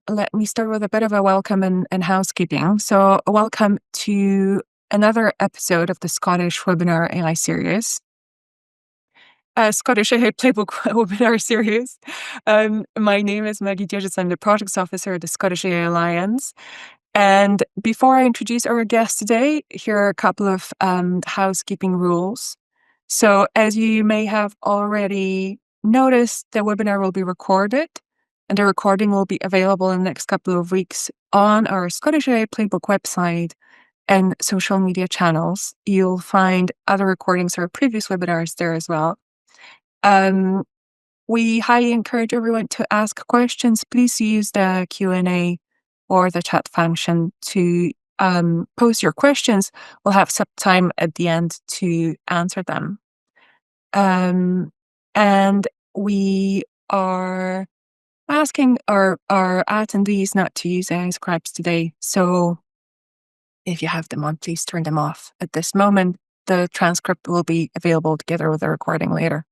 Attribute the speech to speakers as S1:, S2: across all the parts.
S1: let me start with a bit of a welcome and housekeeping. So, welcome to another episode of the Scottish Webinar AI series, Scottish AI Playbook webinar series. My name is Maggie Digits. I'm the Projects Officer at the Scottish AI Alliance. And before I introduce our guest today, here are a couple of housekeeping rules. So, as you may have already noticed, the webinar will be recorded, and the recording will be available in the next couple of weeks on our Scottish AI Playbook website and social media channels. You'll find other recordings of our previous webinars there as well. We highly encourage everyone to ask questions. Please use the Q&A or the chat function to post your questions. We'll have some time at the end to answer them. And we are asking our attendees not to use AI scribes today. So if you have them on, please turn them off at this moment. The transcript will be available together with the recording later.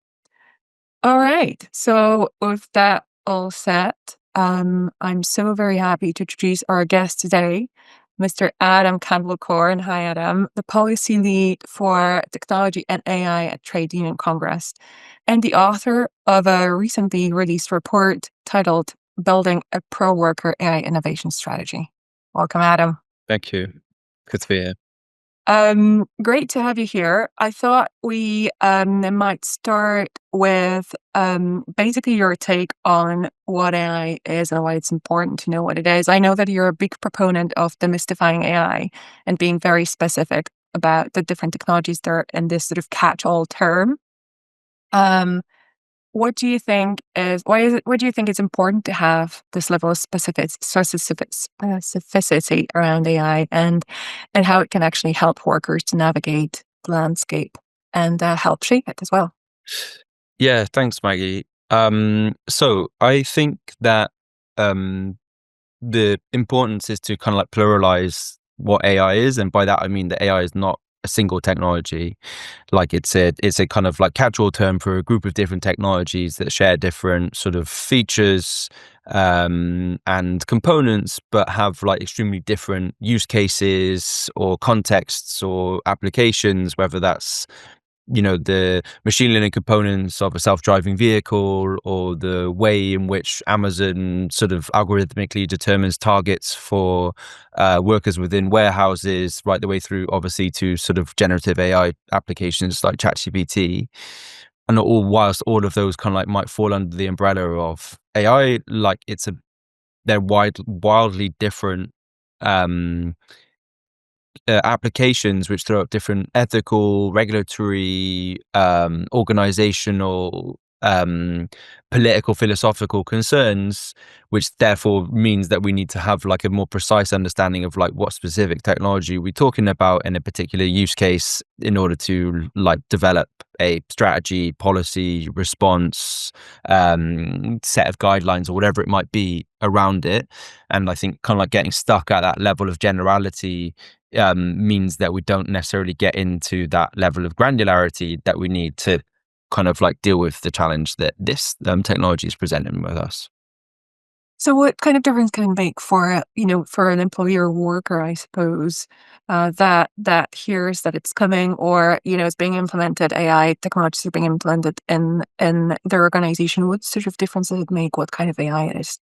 S1: All right. So with that all set, I'm so very happy to introduce our guest today, Mr. Adam Cantwell-Corn. Hi, Adam, the policy lead for technology and AI at Trade Union Congress, and the author of a recently released report titled Building a Pro-Worker AI Innovation Strategy. Welcome, Adam.
S2: Thank you. Good to be here.
S1: Great to have you here. I thought we might start with basically your take on what AI is and why it's important to know what it is. I know that you're a big proponent of demystifying AI and being very specific about the different technologies that are in this sort of catch-all term. What do you think what do you think it's important to have this level of specificity around AI and how it can actually help workers to navigate the landscape and help shape it as well?
S2: Yeah, thanks, Maggie. So I think that the importance is to kind of like pluralize what AI is, and by that I mean that AI is not a single technology. Like it's a kind of like catch-all term for a group of different technologies that share different sort of features and components, but have like extremely different use cases or contexts or applications, whether that's, you know, the machine learning components of a self-driving vehicle, or the way in which Amazon sort of algorithmically determines targets for workers within warehouses, right the way through obviously to sort of generative AI applications like ChatGPT. And whilst all of those kind of like might fall under the umbrella of AI, like they're wildly different applications which throw up different ethical, regulatory, organizational, political, philosophical concerns, which therefore means that we need to have like a more precise understanding of like what specific technology we're talking about in a particular use case in order to like develop a strategy, policy, response, set of guidelines or whatever it might be around it. And I think kind of like getting stuck at that level of generality means that we don't necessarily get into that level of granularity that we need to kind of like deal with the challenge that this technology is presenting with us.
S1: So what kind of difference can it make for, for an employer or worker, I suppose, that hears that it's coming, or, it's being implemented, AI technologies are being implemented in their organization? What sort of difference does it make what kind of AI it is?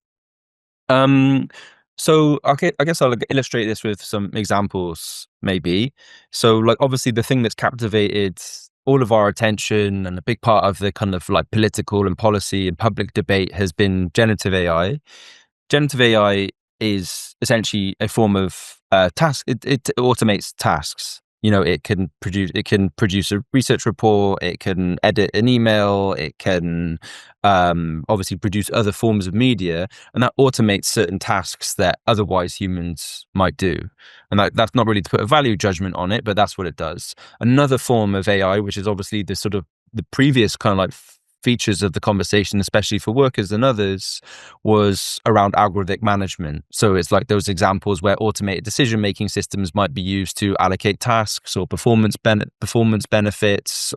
S2: So I guess I'll illustrate this with some examples, maybe. So like obviously the thing that's captivated all of our attention and a big part of the kind of like political and policy and public debate has been generative AI. Generative AI is essentially a form of task. It automates tasks. You know, it can produce a research report, it can edit an email, it can obviously produce other forms of media, and that automates certain tasks that otherwise humans might do. And that's not really to put a value judgment on it, but that's what it does. Another form of AI, which is obviously the sort of the previous kind of like features of the conversation, especially for workers and others, was around algorithmic management. So it's like those examples where automated decision-making systems might be used to allocate tasks or performance benefits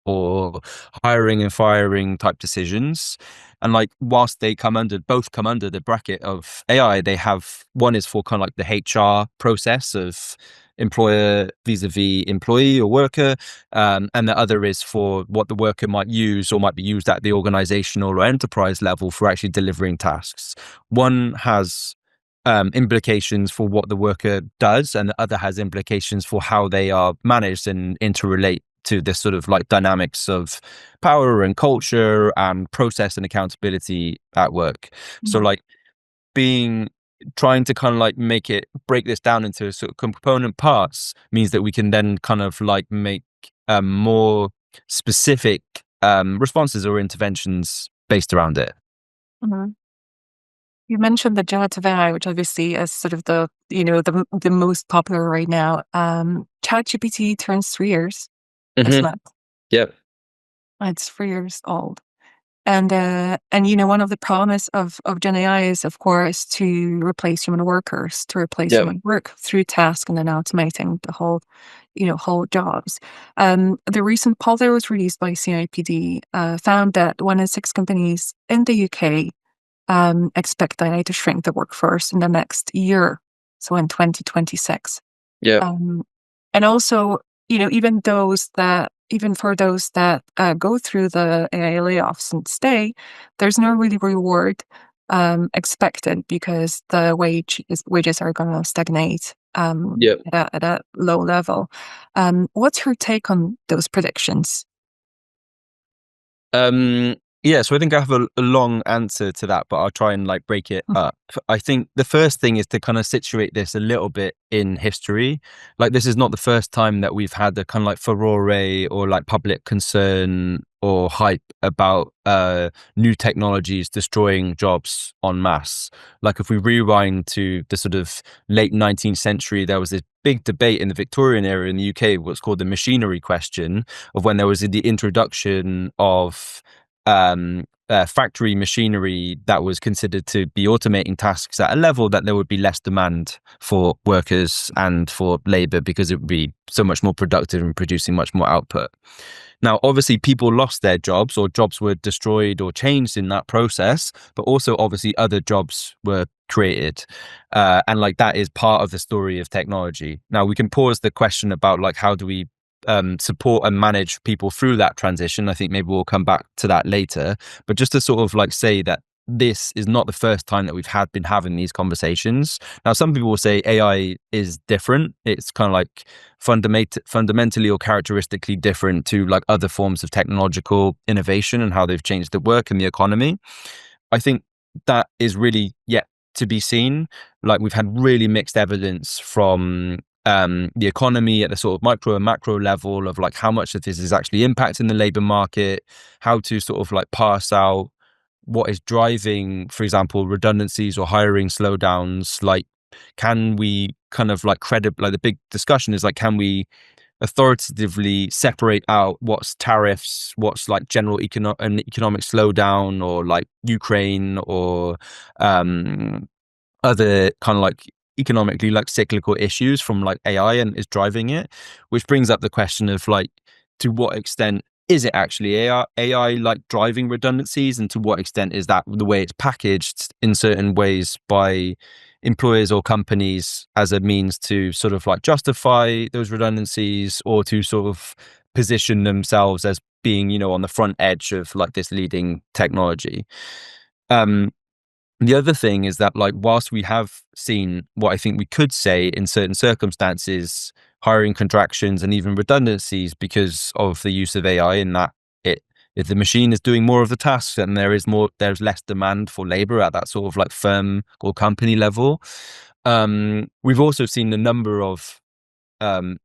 S2: or hiring and firing type decisions. And like, whilst they both come under the bracket of AI, they have, one is for kind of like the HR process of employer vis-a-vis employee or worker, and the other is for what the worker might use or might be used at the organizational or enterprise level for actually delivering tasks. One has implications for what the worker does, and the other has implications for how they are managed and interrelate to this sort of like dynamics of power and culture and process and accountability at work. So like being trying to kind of like break this down into sort of component parts means that we can then kind of like make more specific responses or interventions based around it.
S1: Mhm. You mentioned the generative AI, which obviously is sort of the most popular right now. ChatGPT turns 3 years this
S2: Mm-hmm.
S1: month.
S2: Yep.
S1: It's 3 years old. And one of the promise of Gen AI is, of course, to replace human workers, to replace
S2: Yep.
S1: human work through task and then automating the whole jobs. The recent poll that was released by CIPD found that 1 in 6 companies in the UK expect AI to shrink the workforce in the next year, so in 2026.
S2: Yep.
S1: Um, and also, even for those that go through the AI layoffs and stay, there's no really reward expected because the wages are going to stagnate
S2: Yep.
S1: at a low level. What's your take on those predictions?
S2: Um, yeah, so I think I have a long answer to that, but I'll try and like break it up. I think the first thing is to kind of situate this a little bit in history. Like, this is not the first time that we've had the kind of like furore or like public concern or hype about new technologies destroying jobs en masse. Like, if we rewind to the sort of late 19th century, there was this big debate in the Victorian era in the UK, what's called the machinery question, of when there was the introduction of factory machinery that was considered to be automating tasks at a level that there would be less demand for workers and for labor because it would be so much more productive and producing much more output. Now, obviously, people lost their jobs or jobs were destroyed or changed in that process, but also obviously other jobs were created. And like, that is part of the story of technology. Now, we can pause the question about like, how do we support and manage people through that transition. I think maybe we'll come back to that later. But just to sort of like say that this is not the first time that we've been having these conversations. Now, some people will say AI is different. It's kind of like fundamentally or characteristically different to like other forms of technological innovation and how they've changed the work and the economy. I think that is really yet to be seen. Like, we've had really mixed evidence from the economy at the sort of micro and macro level of like how much of this is actually impacting the labor market, how to sort of like parse out what is driving, for example, redundancies or hiring slowdowns. Like, can we kind of like like the big discussion is like, can we authoritatively separate out what's tariffs, what's like general economic slowdown, or like Ukraine, or other kind of like economically like cyclical issues from like AI and is driving it, which brings up the question of like, to what extent is it actually AI like driving redundancies, and to what extent is that the way it's packaged in certain ways by employers or companies as a means to sort of like justify those redundancies, or to sort of position themselves as being, on the front edge of like this leading technology. The other thing is that, like, whilst we have seen what I think we could say in certain circumstances, hiring contractions and even redundancies because of the use of AI, in that if the machine is doing more of the tasks, then there's less demand for labor at that sort of like firm or company level. We've also seen a number of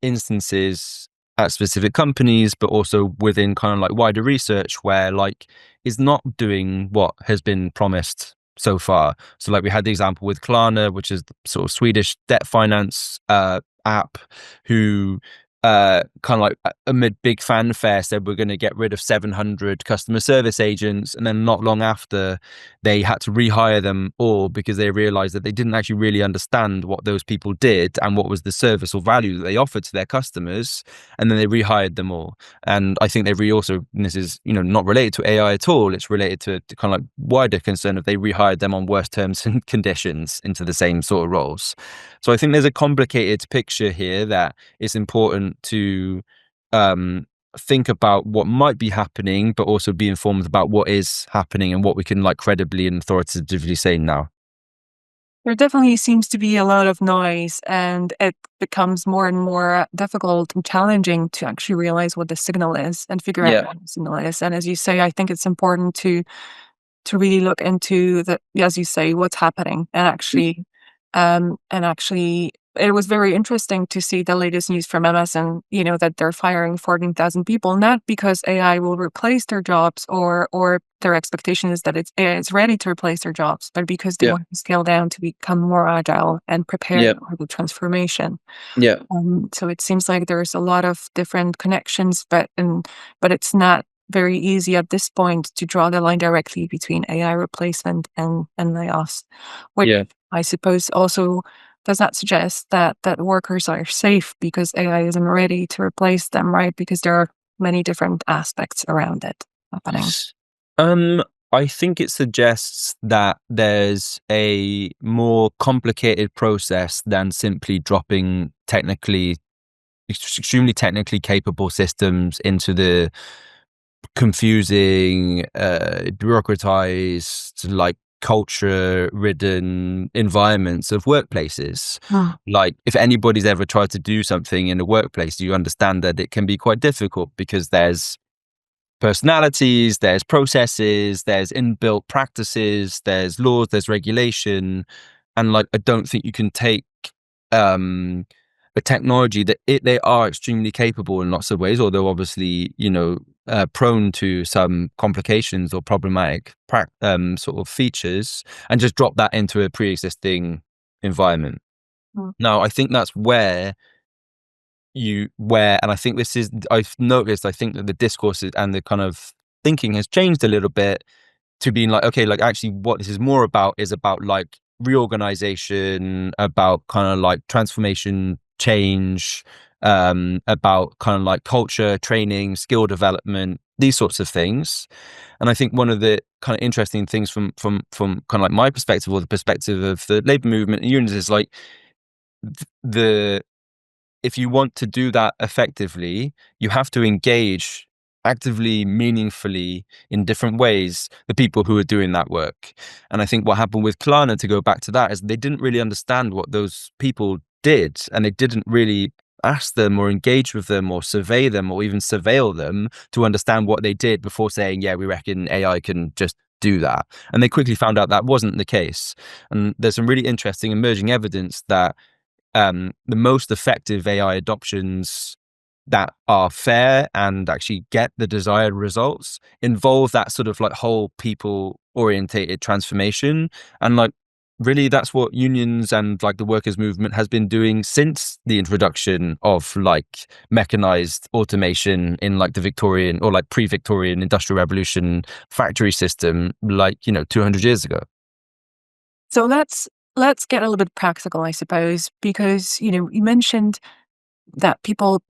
S2: instances at specific companies, but also within kind of like wider research, where like is not doing what has been promised so far. So like, we had the example with Klarna, which is the sort of Swedish debt finance app, who kind of like amid big fanfare said we're going to get rid of 700 customer service agents, and then not long after they had to rehire them all because they realized that they didn't actually really understand what those people did and what was the service or value that they offered to their customers, and then they rehired them all. And I think they also, and this is not related to AI at all, it's related to kind of like wider concern of they rehired them on worse terms and conditions into the same sort of roles. So I think there's a complicated picture here that it's important to think about what might be happening, but also be informed about what is happening and what we can like credibly and authoritatively say now.
S1: There definitely seems to be a lot of noise, and it becomes more and more difficult and challenging to actually realize what the signal is and figure out
S2: Yeah.
S1: what the signal is. And as you say, I think it's important to really look into the, as you say, what's happening, and actually it was very interesting to see the latest news from Amazon, that they're firing 14,000 people, not because AI will replace their jobs, or their expectation is that AI is ready to replace their jobs, but because they
S2: Yeah.
S1: want to scale down to become more agile and prepare
S2: Yeah.
S1: for the transformation.
S2: Yeah.
S1: So it seems like there's a lot of different connections, but it's not very easy at this point to draw the line directly between AI replacement and layoffs, which
S2: Yeah.
S1: I suppose also does not suggest that workers are safe because AI isn't ready to replace them, right? Because there are many different aspects around it happening.
S2: Um, I think it suggests that there's a more complicated process than simply dropping extremely technically capable systems into the confusing, bureaucratized, like culture-ridden environments of workplaces.
S1: Mm.
S2: Like, if anybody's ever tried to do something in a workplace, you understand that it can be quite difficult because there's personalities, there's processes, there's inbuilt practices, there's laws, there's regulation. And like, I don't think you can take um a technology that they are extremely capable in lots of ways, although obviously, prone to some complications or problematic sort of features, and just drop that into a pre-existing environment.
S1: Mm.
S2: Now, I think that's and I think this is, I've noticed, I think that the discourse and the kind of thinking has changed a little bit to being like, okay, like actually what this is more about is about like reorganization, about kind of like transformation, change, about kind of like culture, training, skill development, these sorts of things. And I think one of the kind of interesting things from kind of like my perspective, or the perspective of the labor movement and unions, is like the if you want to do that effectively, you have to engage actively, meaningfully, in different ways, the people who are doing that work. And I think what happened with Klarna, to go back to that, is they didn't really understand what those people did, and they didn't really ask them or engage with them or survey them or even surveil them to understand what they did before saying, yeah, we reckon AI can just do that. And they quickly found out that wasn't the case. And there's some really interesting emerging evidence that the most effective AI adoptions that are fair and actually get the desired results involve that sort of like whole people orientated transformation. And like, really, that's what unions and like the workers movement has been doing since the introduction of like mechanized automation in like the Victorian or like pre-Victorian industrial revolution factory system, like 200 years ago.
S1: So let's get a little bit practical, I suppose, because you mentioned that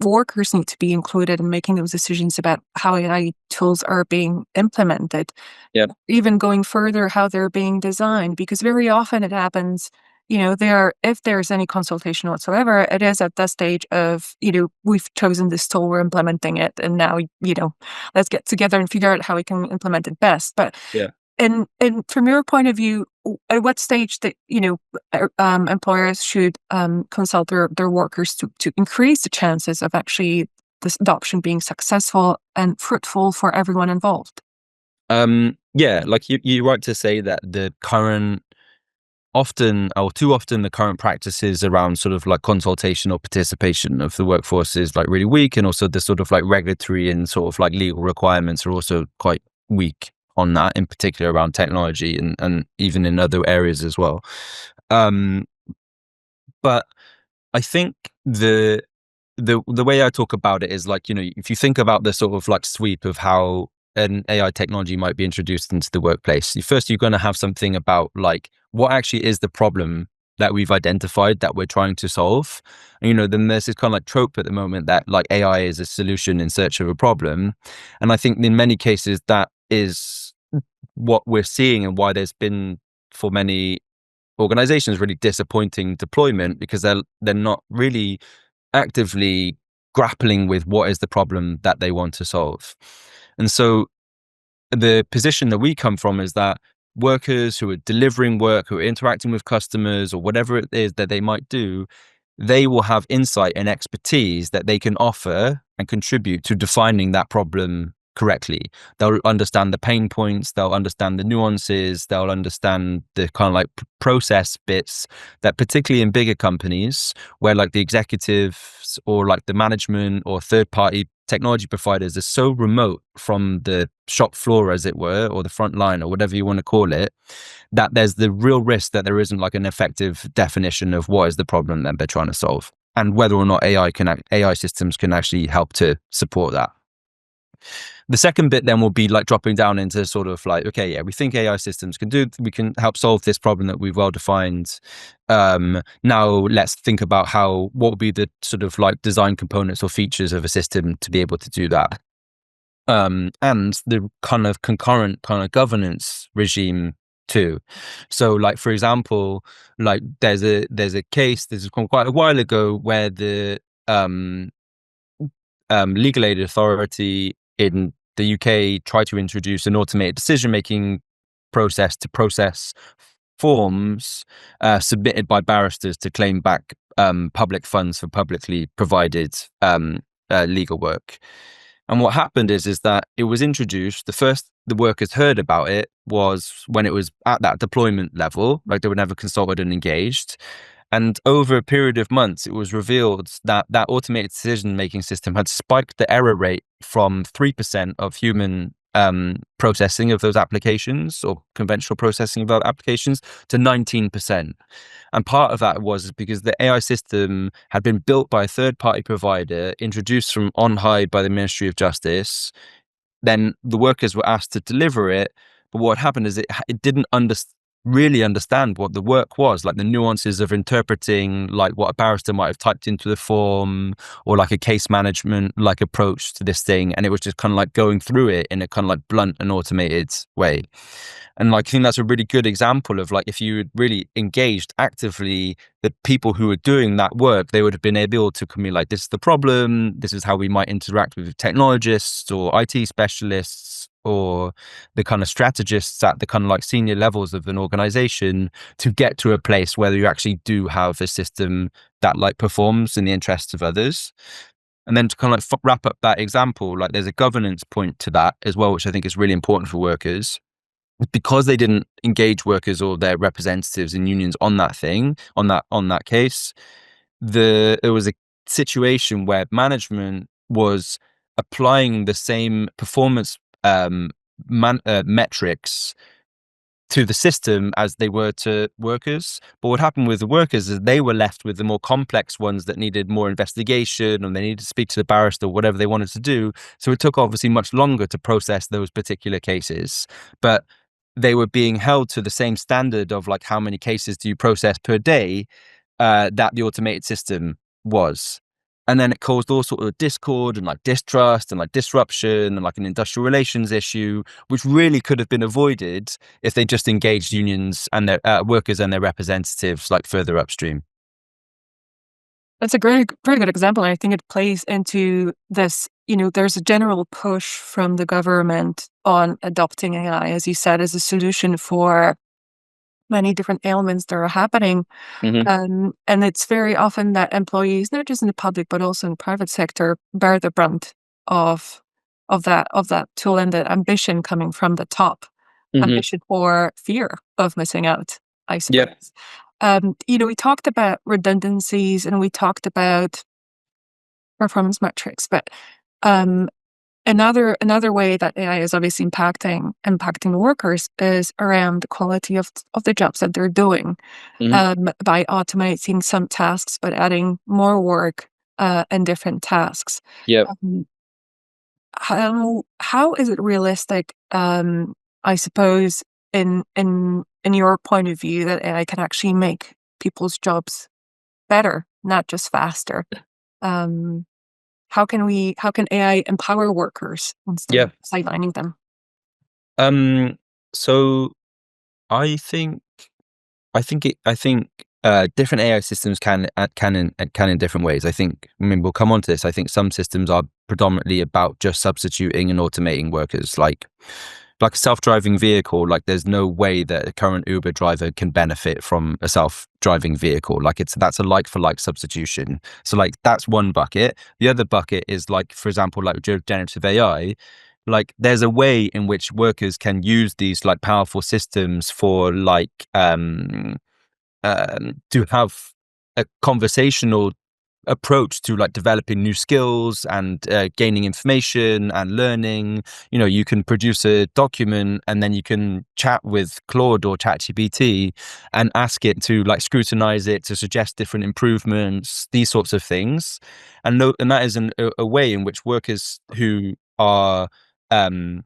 S1: workers need to be included in making those decisions about how AI tools are being implemented,
S2: Yeah.
S1: even going further, how they're being designed, because very often it happens, if there's any consultation whatsoever, it is at the stage of, we've chosen this tool, we're implementing it, and now, let's get together and figure out how we can implement it best. But
S2: Yeah.
S1: and from your point of view, at what stage that employers should consult their workers to increase the chances of actually this adoption being successful and fruitful for everyone involved?
S2: Yeah, like you're right to say that the current often or too often the current practices around sort of like consultation or participation of the workforce is like really weak, and also the sort of like regulatory and sort of like legal requirements are also quite weak on that, in particular around technology and even in other areas as well. Um, but I think the way I talk about it is like, you know, if you think about the sort of like sweep of how an AI technology might be introduced into the workplace, first you're going to have something about like what actually is the problem that we've identified that we're trying to solve. And, you know, then there's this kind of like trope at the moment that like AI is a solution in search of a problem. And I think in many cases that is what we're seeing, and why there's been for many organizations really disappointing deployment, because they're not really actively grappling with what is the problem that they want to solve. And so the position that we come from is that workers who are delivering work, who are interacting with customers or whatever it is that they might do, they will have insight and expertise that they can offer and contribute to defining that problem correctly. They'll understand the pain points, they'll understand the nuances, they'll understand the kind of like process bits that, particularly in bigger companies where like the executives or like the management or third party technology providers are so remote from the shop floor, as it were, or the front line or whatever you want to call it, that there's the real risk that there isn't like an effective definition of what is the problem that they're trying to solve, and whether or not AI systems can actually help to support that. The second bit then will be like dropping down into sort of like, okay, yeah, we think AI systems we can help solve this problem that we've well defined. Now let's think about what would be the sort of like design components or features of a system to be able to do that. And the kind of concurrent kind of governance regime too. So like, for example, like there's a case, this is from quite a while ago, where the legal aid authority in the UK tried to introduce an automated decision-making process to process forms submitted by barristers to claim back public funds for publicly provided legal work. And what happened is that it was introduced. The first the workers heard about it was when it was at that deployment level, like they were never consulted and engaged. And over a period of months, it was revealed that that automated decision-making system had spiked the error rate from 3% of human processing of those applications, or conventional processing of those applications, to 19%. And part of that was because the AI system had been built by a third-party provider, introduced from on high by the Ministry of Justice. Then the workers were asked to deliver it. But what happened is it didn't really understand what the work was, like the nuances of interpreting like what a barrister might have typed into the form, or like a case management like approach to this thing. And it was just kind of like going through it in a kind of like blunt and automated way. And like, I think that's a really good example of like, if you had really engaged actively the people who were doing that work, they would have been able to communicate like, this is the problem, this is how we might interact with technologists or IT specialists or the kind of strategists at the kind of like senior levels of an organization, to get to a place where you actually do have a system that like performs in the interests of others. And then to kind of like wrap up that example, like there's a governance point to that as well, which I think is really important for workers. Because they didn't engage workers or their representatives and unions on that thing, on that case, there was a situation where management was applying the same performance metrics to the system as they were to workers. But what happened with the workers is they were left with the more complex ones that needed more investigation, and they needed to speak to the barrister, whatever they wanted to do. So it took obviously much longer to process those particular cases. But they were being held to the same standard of like, how many cases do you process per day, that the automated system was. And then it caused all sort of discord and like distrust and like disruption and like an industrial relations issue, which really could have been avoided if they just engaged unions and their workers and their representatives like further upstream.
S1: That's a very, very good example. And I think it plays into this, there's a general push from the government on adopting AI, as you said, as a solution for many different ailments that are happening. And it's very often that employees, not just in the public, but also in the private sector, bear the brunt of that tool, and the ambition coming from the top, ambition or fear of missing out, I suppose. We talked about redundancies and we talked about performance metrics, but another way that AI is obviously impacting the workers is around the quality of the jobs that they're doing, by automating some tasks, but adding more work and different tasks.
S2: Yeah.
S1: Um, how is it realistic, I suppose, in your point of view, that AI can actually make people's jobs better, not just faster? Um, how can AI empower workers instead
S2: Yeah.
S1: of sidelining them?
S2: Um, so I think I think different AI systems can in different ways. I think, I mean, we'll come on to this. I think some systems are predominantly about just substituting and automating workers, like a self-driving vehicle. Like, there's no way that a current Uber driver can benefit from a self-driving vehicle. Like, that's a like for like substitution. So like that's one bucket. The other bucket is, like, for example, like generative AI. Like, there's a way in which workers can use these like powerful systems for to have a conversational approach to like developing new skills and gaining information and learning. You know, you can produce a document and then you can chat with Claude or ChatGPT and ask it to like scrutinize it, to suggest different improvements, these sorts of things. And that is a way in which workers who are um,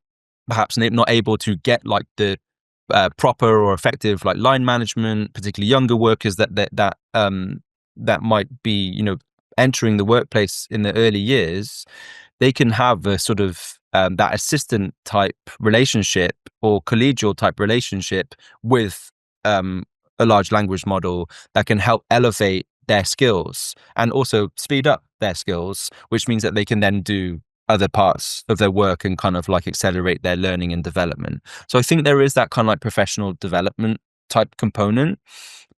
S2: perhaps not able to get like the proper or effective like line management, particularly younger workers that might be, you know, entering the workplace in the early years, they can have a sort of that assistant type relationship or collegial type relationship with um, a large language model that can help elevate their skills and also speed up their skills, which means that they can then do other parts of their work and kind of like accelerate their learning and development. So I think there is that kind of like professional development type component,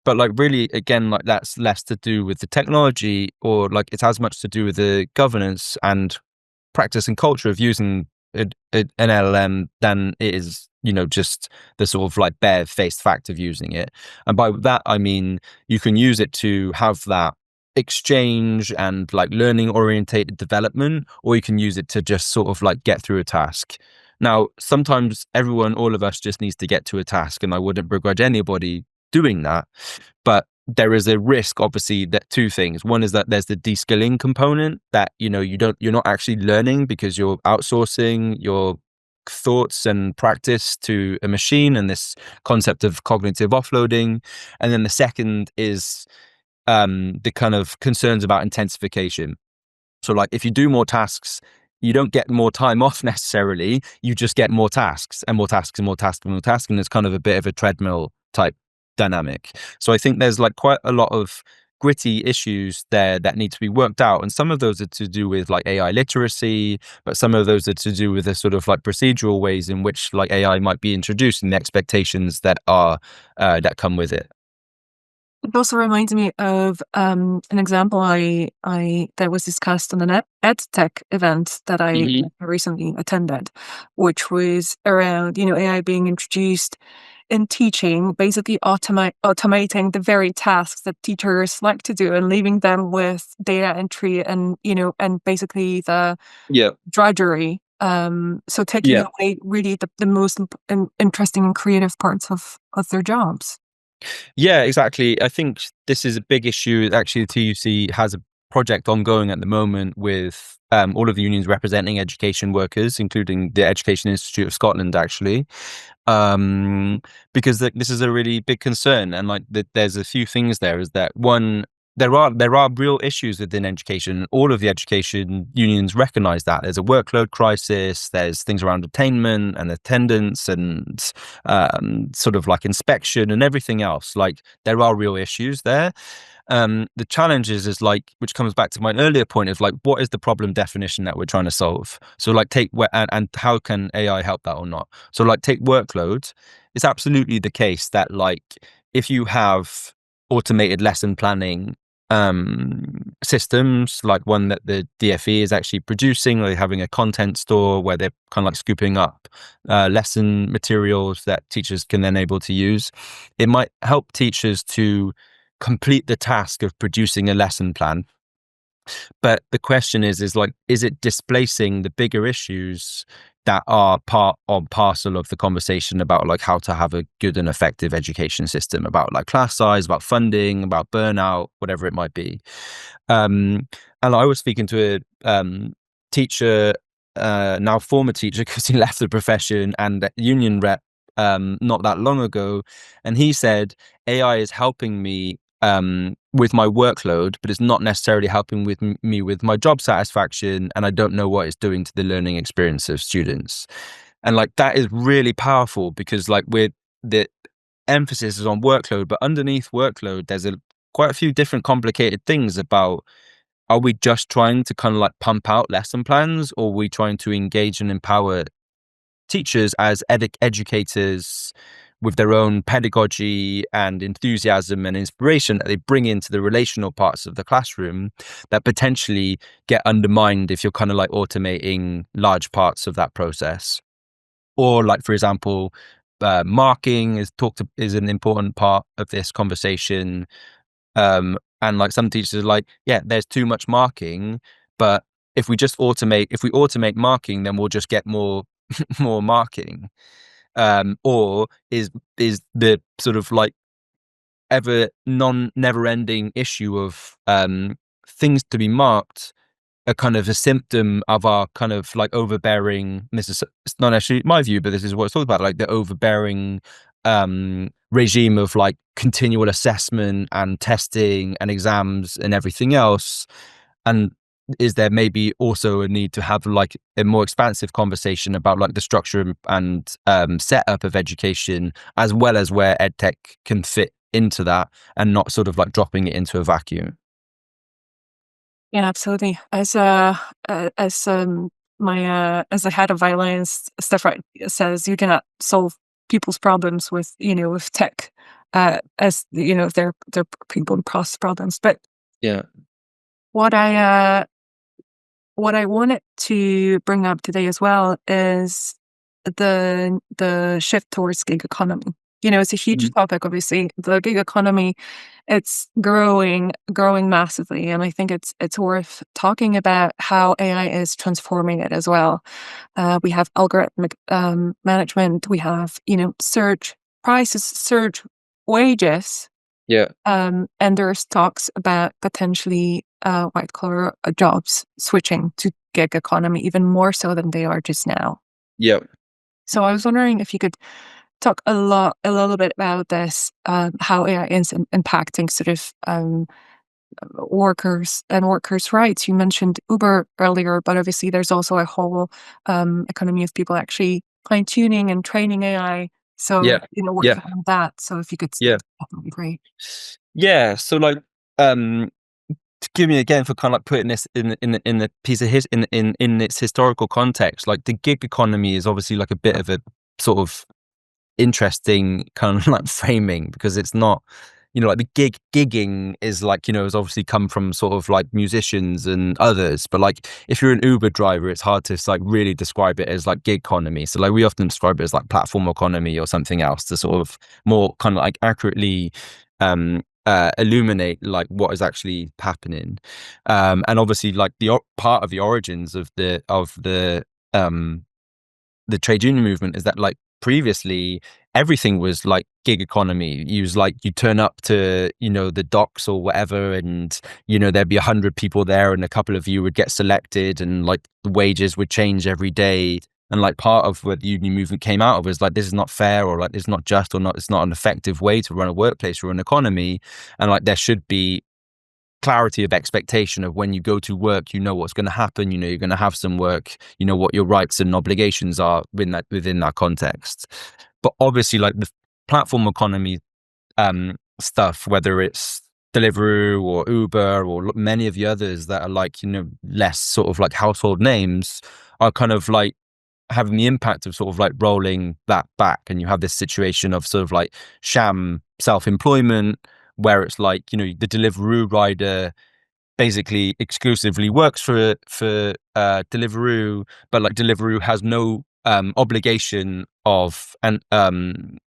S2: but like really, again, like that's less to do with the technology, or like it's as much to do with the governance and practice and culture of using an LLM than it is, you know, just the sort of like bare-faced fact of using it. And by that, I mean, you can use it to have that exchange and like learning orientated development, or you can use it to just sort of like get through a task. Now, sometimes all of us just needs to get to a task, and I wouldn't begrudge anybody doing that. But there is a risk, obviously, that two things. One is that there's the de-skilling component, that, you know, you're not actually learning because you're outsourcing your thoughts and practice to a machine, and this concept of cognitive offloading. And then the second is the kind of concerns about intensification. So like, if you do more tasks, you don't get more time off necessarily. You just get more tasks and more tasks and more tasks and more tasks. And it's kind of a bit of a treadmill type dynamic. So I think there's like quite a lot of gritty issues there that need to be worked out. And some of those are to do with like AI literacy, but some of those are to do with the sort of like procedural ways in which like AI might be introduced and the expectations that are that come with it.
S1: It also reminds me of an example I that was discussed on an EdTech event that I
S2: Hmm.
S1: recently attended, which was around, you know, AI being introduced in teaching, basically automating the very tasks that teachers like to do and leaving them with data entry and, you know, and basically the
S2: Yeah.
S1: drudgery. So taking
S2: Yeah.
S1: away really the most interesting and creative parts of their jobs.
S2: Yeah, exactly. I think this is a big issue. Actually, the TUC has a project ongoing at the moment with all of the unions representing education workers, including the Education Institute of Scotland, actually, because this is a really big concern. And like, there's a few things there. Is that one? There are real issues within education. All of the education unions recognise that there's a workload crisis. There's things around attainment and attendance and sort of like inspection and everything else. Like, there are real issues there. The challenge is like, which comes back to my earlier point of like, what is the problem definition that we're trying to solve? So like, and how can AI help that or not? So like, take workload. It's absolutely the case that like, if you have automated lesson planning systems, like one that the DFE is actually producing, like having a content store where they're kind of like scooping up lesson materials that teachers can then able to use, it might help teachers to complete the task of producing a lesson plan. But the question is like, is it displacing the bigger issues that are part and parcel of the conversation about like how to have a good and effective education system, about like class size, about funding, about burnout, whatever it might be. And I was speaking to a teacher, now former teacher, because he left the profession, and a union rep not that long ago. And he said, AI is helping me with my workload, but it's not necessarily helping with me with my job satisfaction. And I don't know what it's doing to the learning experience of students. And like that is really powerful, because like the emphasis is on workload, but underneath workload, there's quite a few different complicated things about, are we just trying to kind of like pump out lesson plans, or are we trying to engage and empower teachers as educators with their own pedagogy and enthusiasm and inspiration that they bring into the relational parts of the classroom that potentially get undermined if you're kind of like automating large parts of that process? Or like, for example, marking is an important part of this conversation. And like some teachers are like, yeah, there's too much marking, but if we automate marking, then we'll just get more more marking. Or is the sort of like never ending issue of things to be marked a kind of a symptom of our kind of like overbearing, this is, it's not actually my view, but this is what it's all about, like the overbearing regime of like continual assessment and testing and exams and everything else? And is there maybe also a need to have like a more expansive conversation about like the structure and setup of education, as well as where edtech can fit into that, and not sort of like dropping it into a vacuum?
S1: Yeah, absolutely. As the head of violence, Stefan says, you cannot solve people's problems with with tech, as they're people and process problems. But
S2: Yeah.
S1: what I uh, what I wanted to bring up today as well is the shift towards gig economy. It's a huge
S2: Mm.
S1: topic. Obviously, the gig economy, it's growing massively, and I think it's worth talking about how AI is transforming it as well. We have algorithmic management. We have surge prices, surge wages,
S2: Yeah.
S1: and there's talks about potentially white collar jobs switching to gig economy even more so than they are just now.
S2: Yeah.
S1: So I was wondering if you could talk a little bit about this, how AI is impacting sort of workers and workers' rights. You mentioned Uber earlier, but obviously there's also a whole economy of people actually fine tuning and training AI. So
S2: Yeah. Yeah.
S1: working on that. So if you could,
S2: Yeah.
S1: that would be great.
S2: Yeah. So like, um, to give me again for kind of like putting this in the piece of his in its historical context, like the gig economy is obviously like a bit of a sort of interesting kind of like framing, because it's not, like the gigging is like, has obviously come from sort of like musicians and others, but like if you're an Uber driver, it's hard to like really describe it as like gig economy. So like we often describe it as like platform economy or something else to sort of more kind of like accurately illuminate like what is actually happening. And obviously like part of the origins of um the trade union movement is that like previously everything was like gig economy. You turn up to the docks or whatever, and there'd be 100 people there, and a couple of you would get selected, and like the wages would change every day. And like part of what the union movement came out of was like, this is not fair, or like this is not just, or not, it's not an effective way to run a workplace or an economy. And like there should be clarity of expectation of when you go to work, what's going to happen, you're going to have some work, what your rights and obligations are within that context. But obviously like the platform economy stuff, whether it's Deliveroo or Uber or many of the others that are like, less sort of like household names, are kind of like having the impact of sort of like rolling that back. And you have this situation of sort of like sham self-employment, where it's like, the Deliveroo rider basically exclusively works for Deliveroo, but like Deliveroo has no obligation of and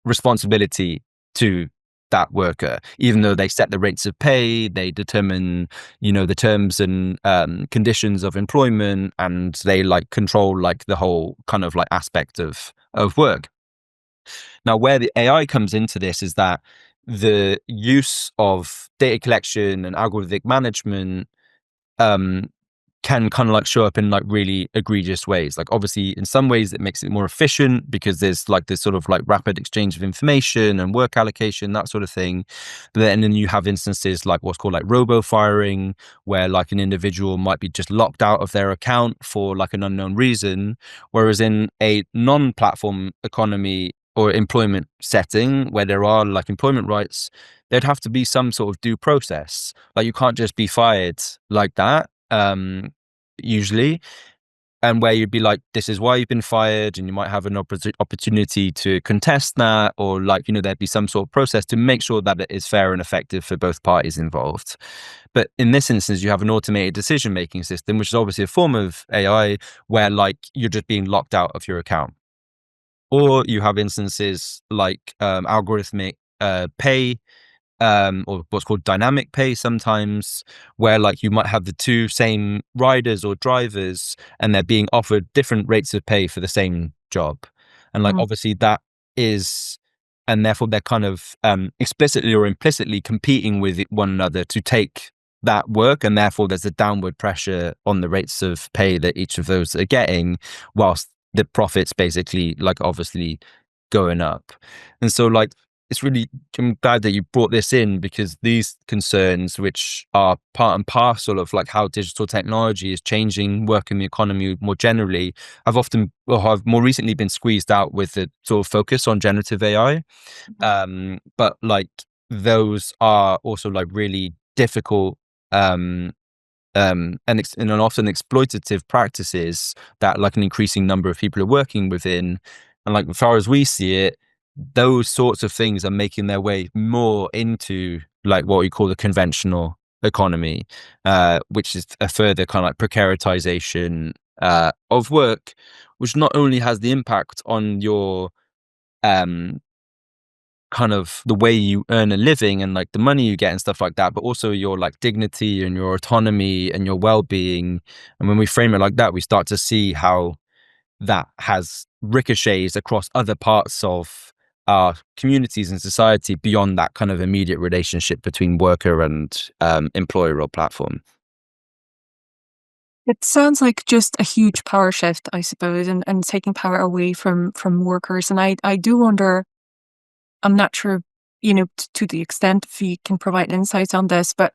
S2: responsibility to that worker, even though they set the rates of pay, they determine the terms and conditions of employment, and they like control like the whole kind of like aspect of work. Now, where the AI comes into this is that the use of data collection and algorithmic management um, can kind of like show up in like really egregious ways. Like obviously in some ways it makes it more efficient because there's like this sort of like rapid exchange of information and work allocation, that sort of thing. But then you have instances like what's called like robo firing, where like an individual might be just locked out of their account for like an unknown reason. Whereas in a non-platform economy or employment setting where there are like employment rights, there'd have to be some sort of due process. Like you can't just be fired like that, usually, and where you'd be like, this is why you've been fired, and you might have an opportunity to contest that, or like, there'd be some sort of process to make sure that it is fair and effective for both parties involved. But in this instance, you have an automated decision-making system, which is obviously a form of AI where like you're just being locked out of your account. Or you have instances like algorithmic pay, or what's called dynamic pay sometimes, where like you might have the two same riders or drivers and they're being offered different rates of pay for the same job. And like
S1: Mm.
S2: obviously that is, and therefore they're kind of explicitly or implicitly competing with one another to take that work, and therefore there's a downward pressure on the rates of pay that each of those are getting, whilst the profits basically like obviously going up. And so like it's really, I'm glad that you brought this in, because these concerns, which are part and parcel of like how digital technology is changing work in the economy more generally, have often, or have more recently been squeezed out with the sort of focus on generative AI. But like those are also like really difficult, um, and often exploitative practices that like an increasing number of people are working within. And like as far as we see it, those sorts of things are making their way more into like what we call the conventional economy, which is a further kind of like precaritization of work, which not only has the impact on your um, kind of the way you earn a living and like the money you get and stuff like that, but also your like dignity and your autonomy and your well-being. And when we frame it like that, we start to see how that has ricochets across other parts of our communities and society beyond that kind of immediate relationship between worker and employer or platform.
S1: It sounds like just a huge power shift, I suppose, and taking power away from workers. And I do wonder, I'm not sure, to the extent if you can provide insights on this, but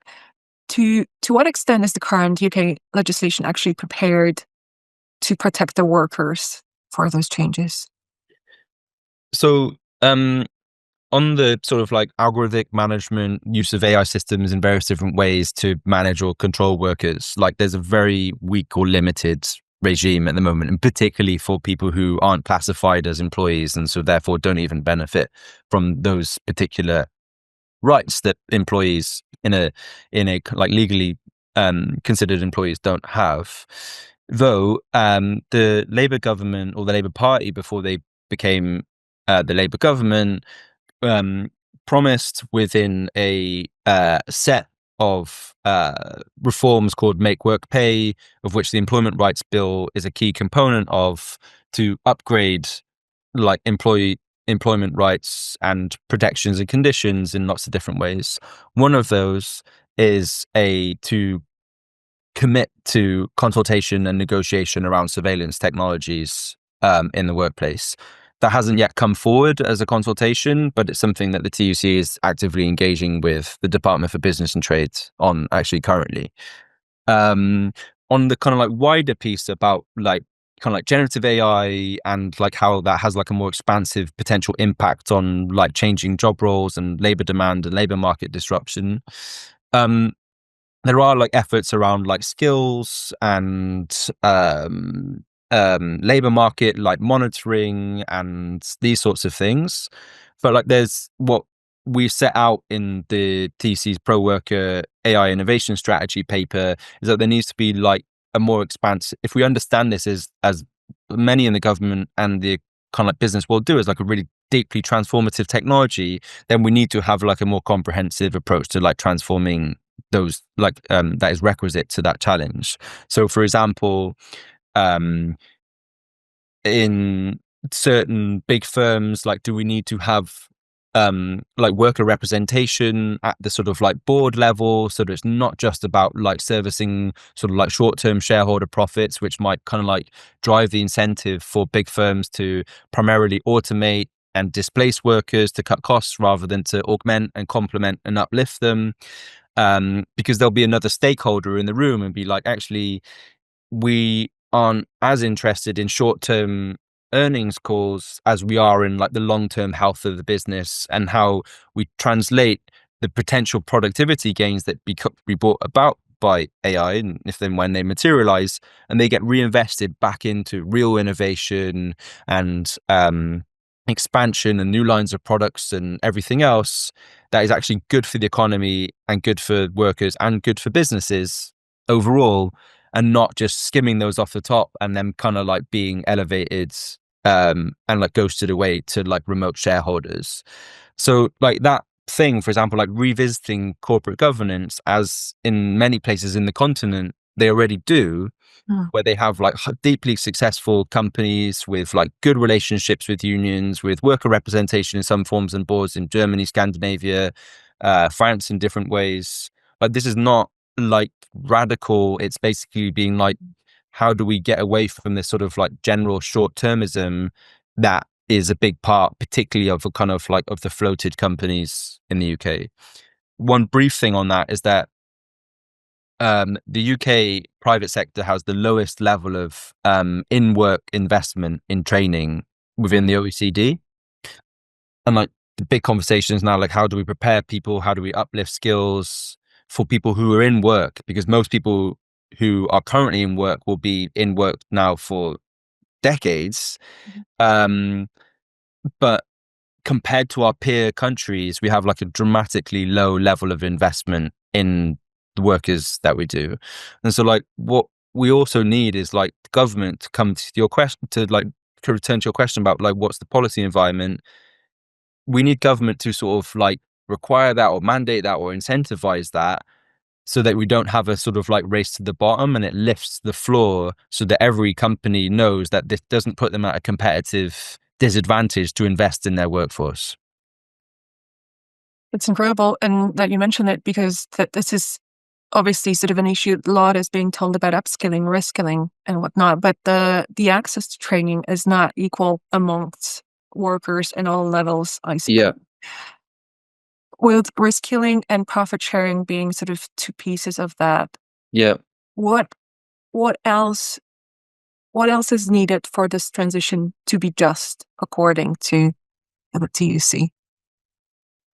S1: to what extent is the current UK legislation actually prepared to protect the workers for those changes?
S2: So on the sort of like algorithmic management, use of AI systems in various different ways to manage or control workers, like there's a very weak or limited regime at the moment, and particularly for people who aren't classified as employees and so therefore don't even benefit from those particular rights that employees in a like legally considered employees don't have. Though the Labour government, or the Labour Party before they became the Labour government, um, promised within a set of reforms called Make Work Pay, of which the Employment Rights Bill is a key component of, to upgrade like employment rights and protections and conditions in lots of different ways. One of those is a to commit to consultation and negotiation around surveillance technologies in the workplace. That hasn't yet come forward as a consultation, but it's something that the TUC is actively engaging with the Department for Business and Trade on actually currently. Um, on the kind of like wider piece about like kind of like generative AI and like how that has like a more expansive potential impact on like changing job roles and labor demand and labor market disruption. Um, there are like efforts around like skills and labor market like monitoring and these sorts of things. But like there's what we set out in the TC's pro worker AI innovation strategy paper, is that there needs to be like a more expansive, if we understand this as many in the government and the kind of like business world do, as like a really deeply transformative technology, then we need to have like a more comprehensive approach to like transforming those like that is requisite to that challenge. So for example, um in certain big firms, like do we need to have like worker representation at the sort of like board level, so that it's not just about like servicing sort of like short-term shareholder profits, which might kind of like drive the incentive for big firms to primarily automate and displace workers to cut costs rather than to augment and complement and uplift them. Because there'll be another stakeholder in the room and be like, actually, we aren't as interested in short-term earnings calls as we are in like the long-term health of the business and how we translate the potential productivity gains that be brought about by AI, and if then when they materialize and they get reinvested back into real innovation and expansion and new lines of products and everything else that is actually good for the economy and good for workers and good for businesses overall, and not just skimming those off the top and then kind of like being elevated and like ghosted away to like remote shareholders. So like that thing, for example, like revisiting corporate governance, as in many places in the continent they already do,
S1: Mm.
S2: where they have like deeply successful companies with like good relationships with unions, with worker representation in some forms and boards in Germany, Scandinavia, France in different ways. Like this is not like radical. It's basically being like, how do we get away from this sort of like general short termism that is a big part, particularly of a kind of like of the floated companies in the UK. One brief thing on that is that the UK private sector has the lowest level of in-work investment in training within the OECD. And like the big conversations now, like how do we prepare people? How do we uplift skills for people who are in work? Because most people who are currently in work will be in work now for decades. Um, but compared to our peer countries, we have like a dramatically low level of investment in the workers that we do. And so like what we also need is like the government to come to your question, to like to return to your question about like what's the policy environment. We need government to sort of like require that or mandate that or incentivize that, so that we don't have a sort of like race to the bottom, and it lifts the floor so that every company knows that this doesn't put them at a competitive disadvantage to invest in their workforce.
S1: It's incredible, and that you mentioned it, because that this is obviously sort of an issue. A lot is being told about upskilling, reskilling, and whatnot, but the access to training is not equal amongst workers in all levels, I suppose.
S2: Yeah,
S1: With reskilling and profit sharing being sort of two pieces of that,
S2: yeah.
S1: what what else what else is needed for this transition to be just according to the TUC?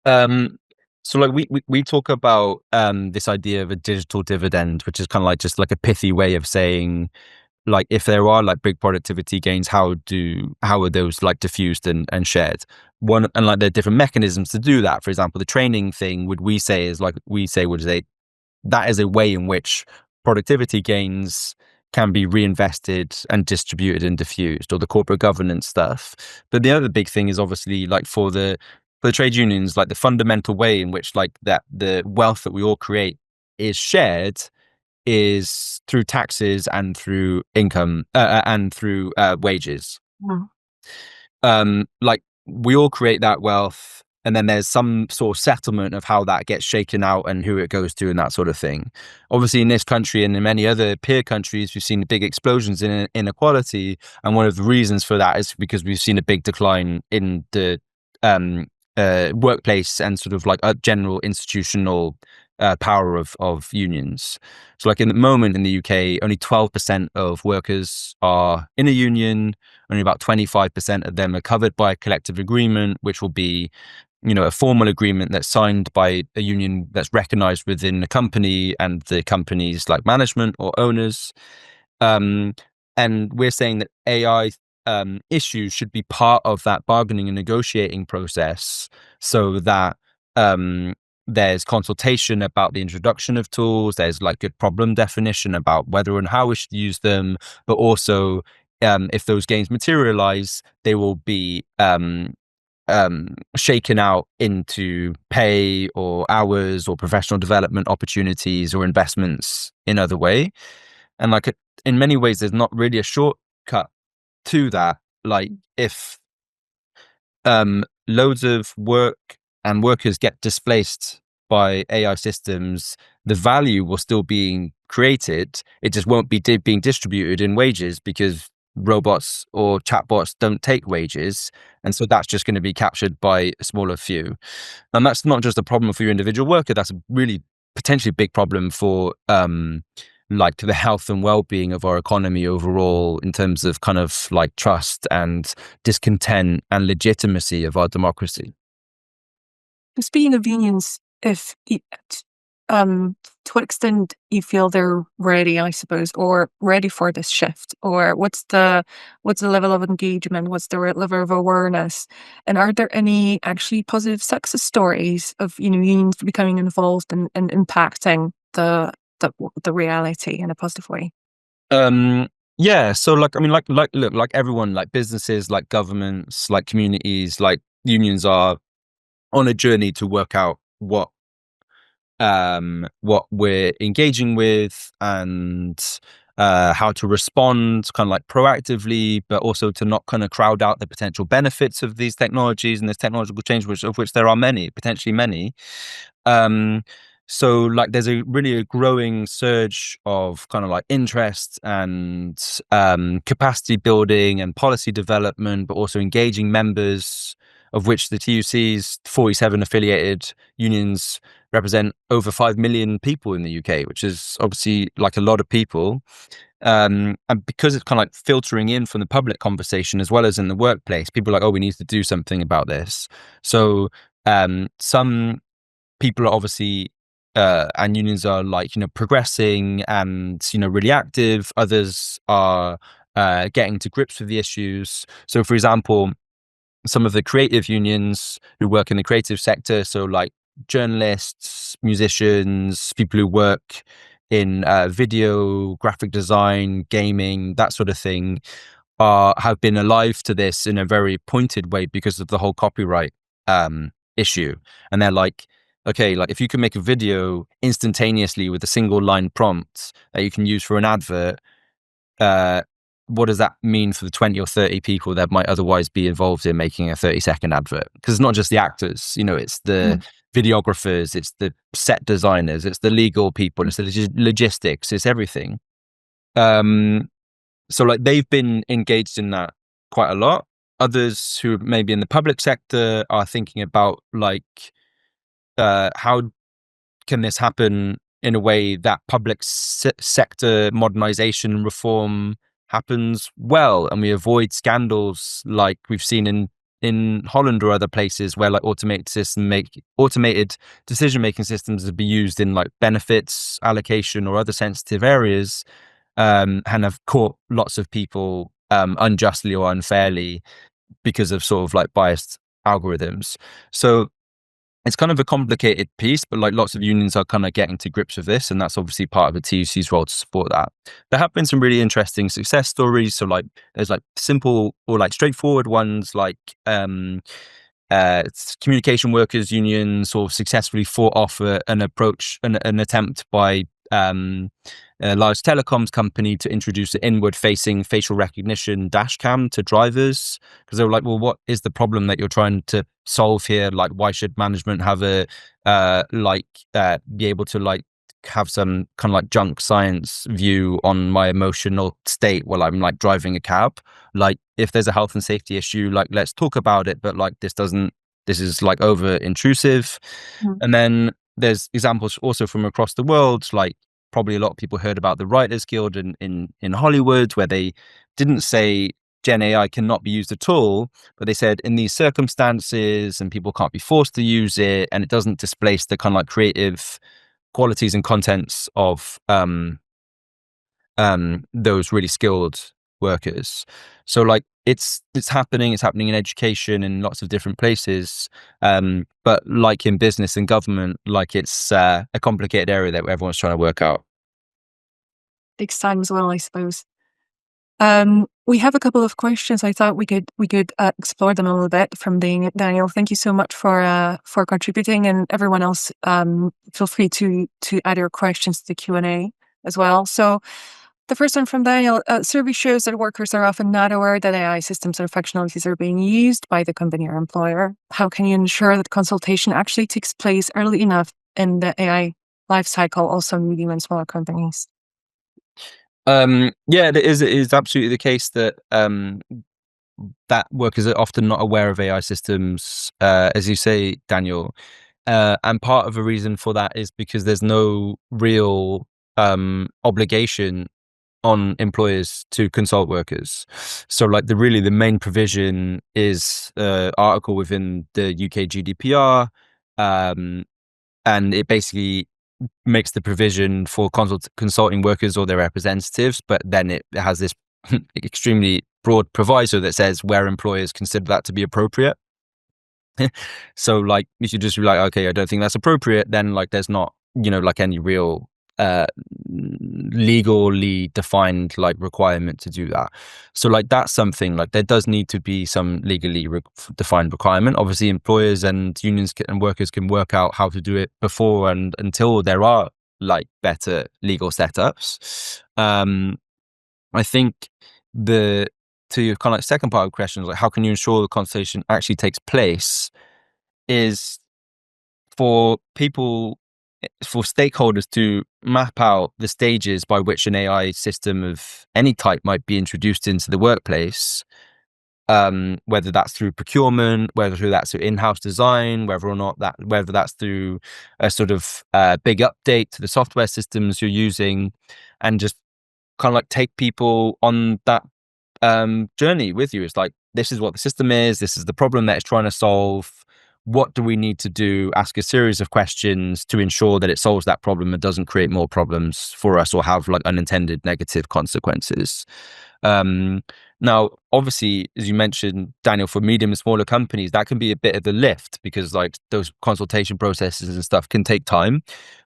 S2: Um, so like we talk about this idea of a digital dividend, which is kind of like just like a pithy way of saying like if there are like big productivity gains, how are those like diffused and shared? One, and like there are different mechanisms to do that. For example, the training thing would we say is like we say would say that is a way in which productivity gains can be reinvested and distributed and diffused, or the corporate governance stuff. But the other big thing is obviously like for the trade unions, like the fundamental way in which like that the wealth that we all create is shared is through taxes and through income and through wages.
S1: Mm.
S2: Like we all create that wealth, and then there's some sort of settlement of how that gets shaken out and who it goes to and that sort of thing. Obviously, in this country and in many other peer countries, we've seen big explosions in inequality, and one of the reasons for that is because we've seen a big decline in the um, workplace and sort of like a general institutional power of unions. So like in the moment in the UK, only 12% of workers are in a union. Only about 25% of them are covered by a collective agreement, which will be, you know, a formal agreement that's signed by a union that's recognized within the company and the company's like management or owners. Um, and we're saying that AI issues should be part of that bargaining and negotiating process, so that there's consultation about the introduction of tools, there's like good problem definition about whether and how we should use them, but also if those gains materialize, they will be shaken out into pay or hours or professional development opportunities or investments in other way. And like in many ways, there's not really a shortcut to that. Like if loads of work and workers get displaced by AI systems, the value will still being created. It just won't be being distributed in wages because robots or chatbots don't take wages. And so that's just going to be captured by a smaller few. And that's not just a problem for your individual worker. That's a really potentially big problem for like the health and well-being of our economy overall in terms of kind of like trust and discontent and legitimacy of our democracy.
S1: Speaking of unions, if to what extent you feel they're ready, I suppose, or ready for this shift, or what's the level of engagement, what's the level of awareness, and are there any actually positive success stories of unions becoming involved and impacting the reality in a positive way?
S2: Yeah, so like I mean like look, like everyone, like businesses, like governments, like communities, like unions are on a journey to work out what we're engaging with and how to respond kind of like proactively, but also to not kind of crowd out the potential benefits of these technologies and this technological change, of which there are many, potentially many. Um, so like there's a growing surge of kind of like interest and capacity building and policy development, but also engaging members, of which the TUC's 47 affiliated unions represent over 5 million people in the UK, which is obviously like a lot of people. And because it's kind of like filtering in from the public conversation as well as in the workplace, people are like, oh, we need to do something about this. So some people are obviously and unions are like, progressing and, really active. Others are getting to grips with the issues. So, for example, some of the creative unions who work in the creative sector, so like journalists, musicians, people who work in video, graphic design, gaming, that sort of thing, have been alive to this in a very pointed way because of the whole copyright issue. And they're like, okay, like if you can make a video instantaneously with a single line prompt that you can use for an advert, uh, what does that mean for the 20 or 30 people that might otherwise be involved in making a 30-second advert? Because it's not just the actors, it's the videographers, it's the set designers, it's the legal people, it's the logistics, it's everything. So like they've been engaged in that quite a lot. Others who maybe in the public sector are thinking about like how can this happen in a way that public sector modernization reform happens well, and we avoid scandals like we've seen in Holland or other places where like automated decision making systems have been used in like benefits allocation or other sensitive areas, and have caught lots of people unjustly or unfairly because of sort of like biased algorithms. So it's kind of a complicated piece, but like lots of unions are kind of getting to grips with this, and that's obviously part of the TUC's role to support that. There have been some really interesting success stories. So like there's like simple or like straightforward ones like communication workers union sort of successfully fought off an attempt by a large telecoms company to introduce an inward-facing facial recognition dash cam to drivers, because they were like, well, what is the problem that you're trying to solve here? Like, why should management have be able to like have some kind of like junk science view on my emotional state while I'm like driving a cab? Like, if there's a health and safety issue, like let's talk about it, but like this is like over intrusive.
S1: Mm.
S2: And then there's examples also from across the world, like probably a lot of people heard about the Writers Guild in Hollywood, where they didn't say Gen AI cannot be used at all, but they said in these circumstances and people can't be forced to use it, and it doesn't displace the kind of like creative qualities and contents of those really skilled workers. So like it's happening in education in lots of different places, but like in business and government, like it's a complicated area that everyone's trying to work out.
S1: Takes time as well, I suppose. We have a couple of questions. I thought we could explore them a little bit from Daniel. Thank you so much for contributing, and everyone else, feel free to add your questions to the Q&A as well. So The first one from Daniel, survey shows that workers are often not aware that AI systems or functionalities are being used by the company or employer. How can you ensure that consultation actually takes place early enough in the AI life cycle, also in medium and smaller companies?
S2: Yeah, it is absolutely the case that that workers are often not aware of AI systems, as you say, Daniel. And part of the reason for that is because there's no real obligation on employers to consult workers. So, like, the main provision is article within the UK GDPR, um, and it basically makes the provision for consulting workers or their representatives, but then it has this extremely broad proviso that says where employers consider that to be appropriate. So, like, you should just be like, okay, I don't think that's appropriate, then, like, there's not, like, any real uh legally defined, like, requirement to do that. So, like, that's something, like, there does need to be some legally defined requirement. Obviously, employers and unions and workers can work out how to do it before and until there are, like, better legal setups. I think the to your kind of like second part of the question, like, how can you ensure the conversation actually takes place, is for people, for stakeholders to map out the stages by which an AI system of any type might be introduced into the workplace, whether that's through procurement, whether that's through in-house design, whether that's through a sort of big update to the software systems you're using, and just kind of like take people on that journey with you. It's like, this is what the system is, this is the problem that it's trying to solve. What do we need to do? Ask a series of questions to ensure that it solves that problem and doesn't create more problems for us or have, like, unintended negative consequences. Um, Now, obviously, as you mentioned, Daniel, for medium and smaller companies, that can be a bit of the lift because, like, those consultation processes and stuff can take time.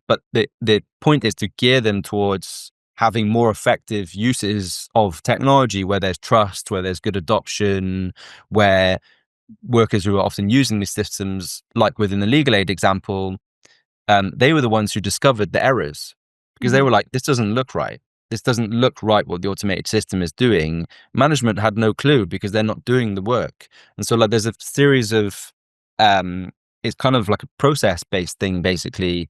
S2: But the point is to gear them towards having more effective uses of technology where there's trust, where there's good adoption, where workers who are often using these systems, like within the legal aid example, they were the ones who discovered the errors because they
S1: Mhm.
S2: were like, this doesn't look right. This doesn't look right what the automated system is doing. Management had no clue because they're not doing the work. And so, like, there's a series of, it's kind of like a process based thing, basically,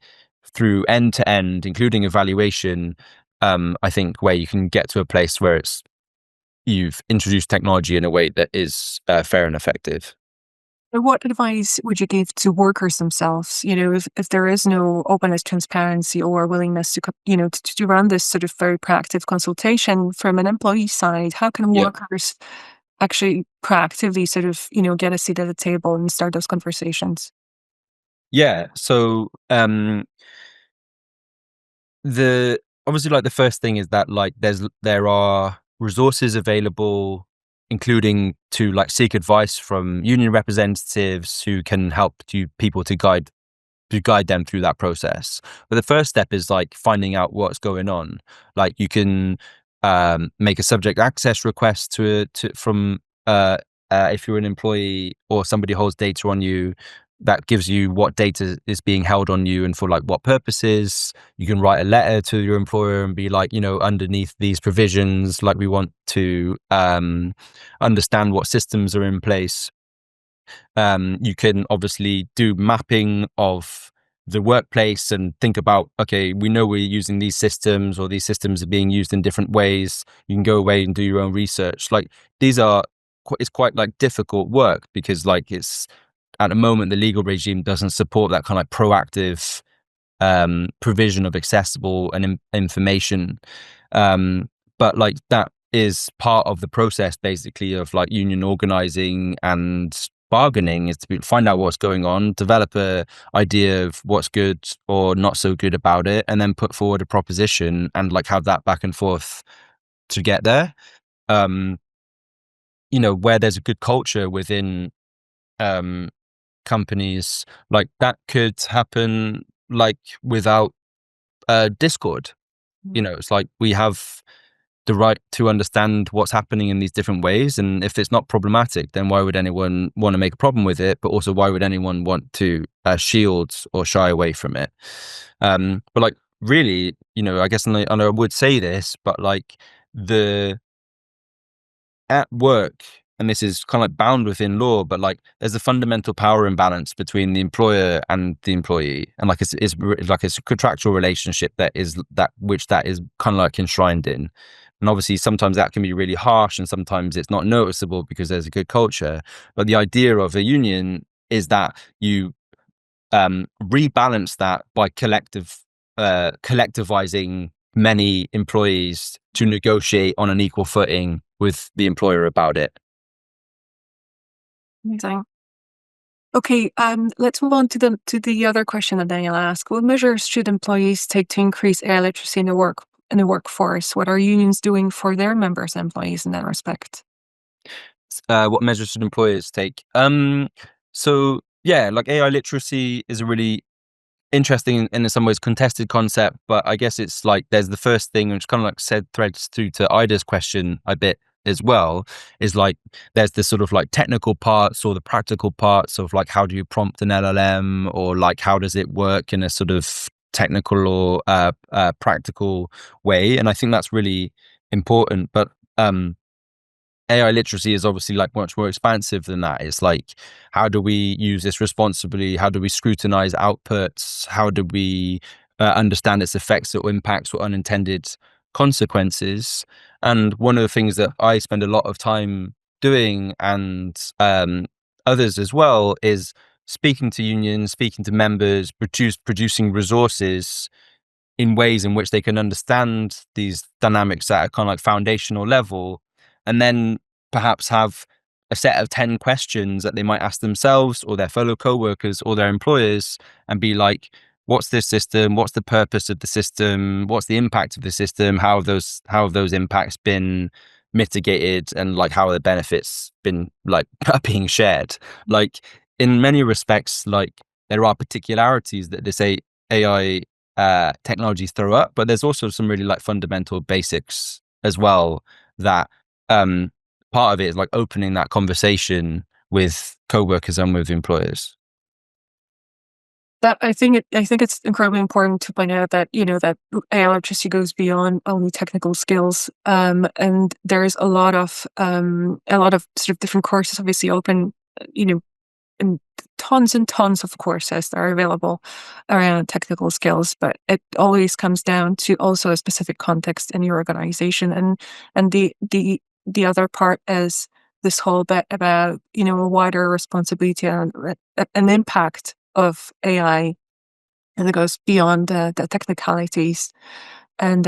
S2: through end to end, including evaluation. I think where you can get to a place where you've introduced technology in a way that is fair and effective.
S1: So what advice would you give to workers themselves? If there is no openness, transparency, or willingness to, to run this sort of very proactive consultation from an employee side, how can
S2: Yeah.
S1: workers actually proactively sort of, get a seat at the table and start those conversations?
S2: Yeah. So, the obviously, like, the first thing is that, like, there are resources available, including to, like, seek advice from union representatives who can help you people to guide them through that process. But the first step is, like, finding out what's going on. Like, you can make a subject access request from if you're an employee or somebody holds data on you, that gives you what data is being held on you and for, like, what purposes. You can write a letter to your employer and be like, underneath these provisions, like, we want to understand what systems are in place. You can obviously do mapping of the workplace and think about, okay, we know we're using these systems or these systems are being used in different ways. You can go away and do your own research. Like, these are, it's quite, like, difficult work because, like, it's, at the moment, the legal regime doesn't support that kind of, like, proactive provision of accessible and information. But, like, that is part of the process, basically, of, like, union organizing and bargaining, is to find out what's going on, develop a idea of what's good or not so good about it, and then put forward a proposition and, like, have that back and forth to get there. Um, where there's a good culture within um companies, like, that could happen, like, without Discord. It's like, we have the right to understand what's happening in these different ways, and if it's not problematic, then why would anyone want to make a problem with it? But also, why would anyone want to shield or shy away from it? But, like, really, I guess, and I would say this, but like the at work, and this is kind of like bound within law, but like there's a fundamental power imbalance between the employer and the employee, and like it's like it's a contractual relationship that is kind of like enshrined in. And obviously sometimes that can be really harsh and sometimes it's not noticeable because there's a good culture. But the idea of a union is that you rebalance that by collectivizing many employees to negotiate on an equal footing with the employer about it.
S1: Amazing. Okay, let's move on to the other question that Daniel asked. What measures should employees take to increase AI literacy in the workforce? What are unions doing for their members and employees in that respect?
S2: What measures should employers take? So yeah, like AI literacy is a really interesting and in some ways contested concept, but I guess it's like there's the first thing, which kind of like said threads through to Ida's question a bit as well, is like there's this sort of like technical parts or the practical parts of like how do you prompt an LLM, or like how does it work in a sort of technical or practical way, and I think that's really important. But AI literacy is obviously like much more expansive than that. It's like, how do we use this responsibly? How do we scrutinize outputs? How do we understand its effects or impacts or unintended consequences? And one of the things that I spend a lot of time doing, and others as well, is speaking to unions, speaking to members, producing resources in ways in which they can understand these dynamics at a kind of like foundational level, and then perhaps have a set of 10 questions that they might ask themselves or their fellow co-workers or their employers, and be like, what's this system? What's the purpose of the system? What's the impact of the system? How have those impacts been mitigated? And like, how are the benefits been like being shared? Like, in many respects, like there are particularities that this AI technologies throw up, but there's also some really like fundamental basics as well that part of it is like opening that conversation with co-workers and with employers.
S1: That I think it's incredibly important to point out that that AI literacy goes beyond only technical skills, and there's a lot of sort of different courses obviously open, and tons of courses that are available around technical skills, but it always comes down to also a specific context in your organization, and the other part is this whole bit about a wider responsibility and an impact of AI, and it goes beyond the technicalities, and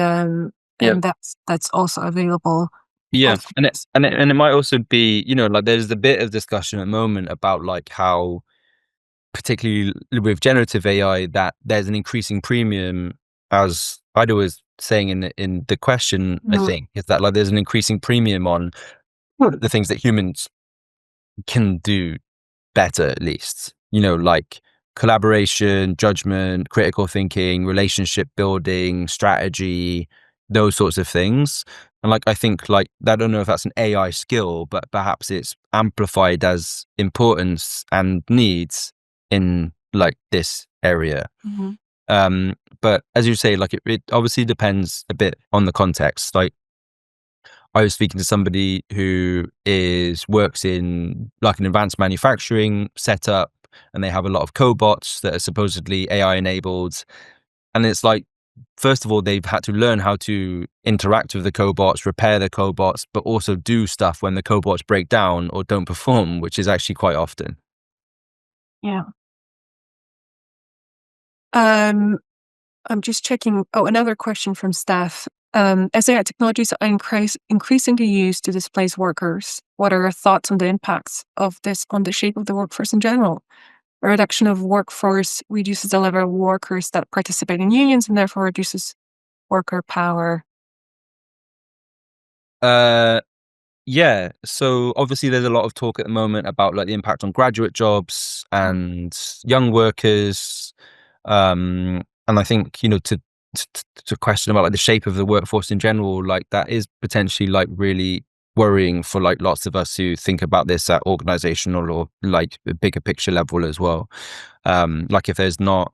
S2: Yeah.
S1: that's also available.
S2: Yeah.
S1: Of
S2: And it might also be, like there's a bit of discussion at the moment about like how, particularly with generative AI, that there's an increasing premium, as Ida was saying in the question, I
S1: Mhm.
S2: think, is that like there's an increasing premium on the things that humans can do better, at least, like collaboration, judgment, critical thinking, relationship building, strategy, those sorts of things. And like, I think like, I don't know if that's an AI skill, but perhaps it's amplified as importance and needs in like this area.
S1: Mhm.
S2: But as you say, like it obviously depends a bit on the context. Like, I was speaking to somebody who works in like an advanced manufacturing setup, and they have a lot of cobots that are supposedly AI enabled. And it's like, first of all, they've had to learn how to interact with the cobots, repair the cobots, but also do stuff when the cobots break down or don't perform, which is actually quite often.
S1: Yeah. Um, I'm just checking. Oh, another question from staff. As AI technologies are increasingly used to displace workers, what are your thoughts on the impacts of this on the shape of the workforce in general? A reduction of workforce reduces the level of workers that participate in unions and therefore reduces worker power.
S2: Uh, Yeah. So obviously there's a lot of talk at the moment about like the impact on graduate jobs and young workers. And I think, to question about like the shape of the workforce in general, like that is potentially like really worrying for like lots of us who think about this at organizational or like a bigger picture level as well. Like if there's not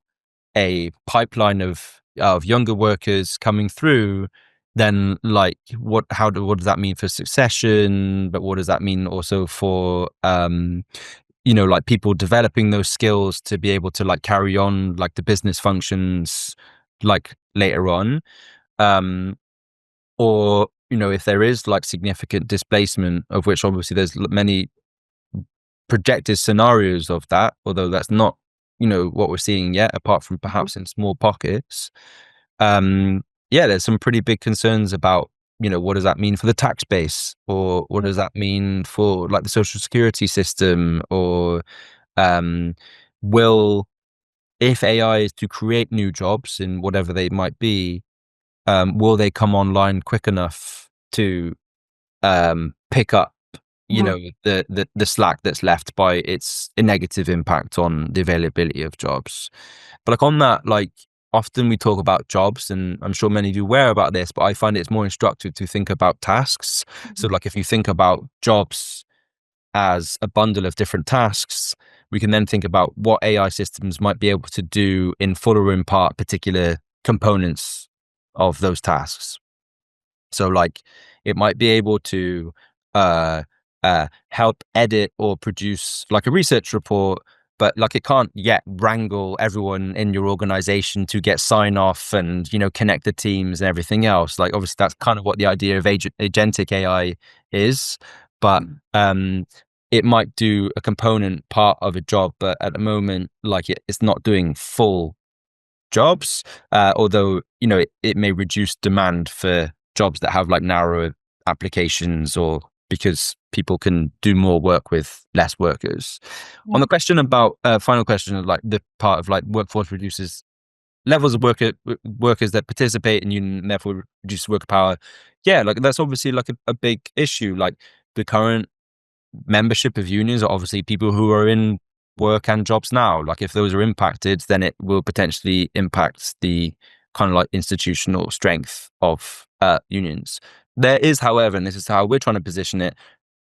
S2: a pipeline of of younger workers coming through, then like what does that mean for succession? But what does that mean also for like people developing those skills to be able to like carry on like the business functions like later on? Or if there is like significant displacement, of which obviously there's many projected scenarios of that, although that's not what we're seeing yet, apart from perhaps in small pockets. Yeah, there's some pretty big concerns about what does that mean for the tax base, or what does that mean for like the social security system, or um will if AI is to create new jobs in whatever they might be, will they come online quick enough to pick up
S1: Mhm.
S2: the slack that's left by its negative impact on the availability of jobs. But like on that, like often we talk about jobs, and I'm sure many of you are aware about this, but I find it's more instructive to think about tasks. So like if you think about jobs as a bundle of different tasks, we can then think about what AI systems might be able to do in full or in part particular components of those tasks. So like it might be able to uh, help edit or produce like a research report, but like it can't yet wrangle everyone in your organization to get sign off and connect the teams and everything else. Like obviously that's kind of what the idea of agentic AI is, but it might do a component part of a job, but at the moment like it's not doing full jobs, although it may reduce demand for jobs that have like narrower applications, or because people can do more work with less workers. On the question about final question of like the part of like workforce reduces levels of workers that participate in union and therefore reduce worker power, yeah, like that's obviously like a big issue. Like the current membership of unions are obviously people who are in work and jobs now. Like if those are impacted, then it will potentially impact the kind of like institutional strength of unions. There is, however, and this is how we're trying to position it,